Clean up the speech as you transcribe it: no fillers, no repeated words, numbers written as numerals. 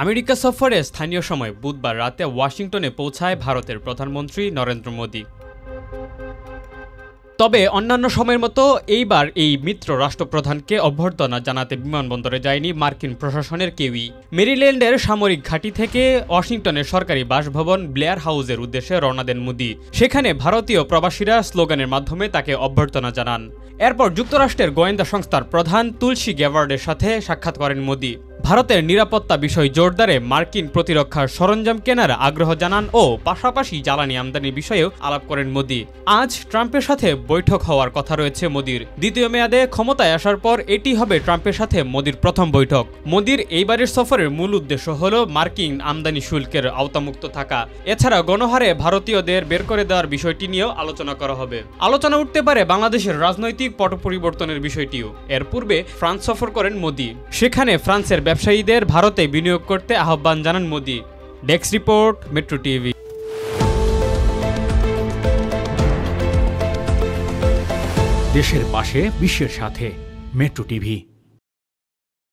America সফরে স্থানীয় সময় বুধবার রাতে ওয়াশিংটনে পৌঁছায় ভারতের প্রধানমন্ত্রী নরেন্দ্র মোদি। তবে অন্যান্য সময়ের মতো এইবার এই মিত্র রাষ্ট্রপ্রধানকে অভ্যর্থনা জানাতে বিমানবন্দরে যায়নি মার্কিন প্রশাসনের কেউই। মেরিল্যান্ডের সামরিক ঘাঁটি থেকে ওয়াশিংটনের সরকারি বাসভবন ব্লেয়ার হাউসের উদ্দেশ্যে রওনা দেন মোদি। সেখানে ভারতীয় প্রবাসীরা স্লোগানের মাধ্যমে তাকে অভ্যর্থনা জানান। এরপর যুক্তরাষ্ট্রের গোয়েন্দা সংস্থার প্রধান তুলসী গ্যাবার্ডের সাথে সাক্ষাৎ করেন মোদি। ভারতের নিরাপত্তা বিষয় জোরদারে মার্কিন প্রতিরক্ষার সরঞ্জাম কেনার আগ্রহ জানান ও পাশাপাশি জ্বালানি আমদানির বিষয়েও আলাপ করেন মোদি। আজ ট্রাম্পের সাথে বৈঠক হওয়ার কথা রয়েছে মোদির। দ্বিতীয় মেয়াদে ক্ষমতায় আসার পর এটি হবে ট্রাম্পের সাথে মোদির প্রথম বৈঠক। মোদির এইবারের সফরের মূল উদ্দেশ্য হল মার্কিন আমদানি শুল্কের আওতামুক্ত থাকা। এছাড়া গণহারে ভারতীয়দের বের করে দেওয়ার বিষয়টি নিয়েও আলোচনা করা হবে। আলোচনা উঠতে পারে বাংলাদেশের রাজনৈতিক পট পরিবর্তনের বিষয়টিও। এর পূর্বে ফ্রান্স সফর করেন মোদি। সেখানে ফ্রান্সের ব্যবসায়ীদের ভারতে বিনিয়োগ করতে আহ্বান জানান Modi. Desk report, metro TV. দেশের পাশে বিশ্বের সাথে, মেট্রো টিভি।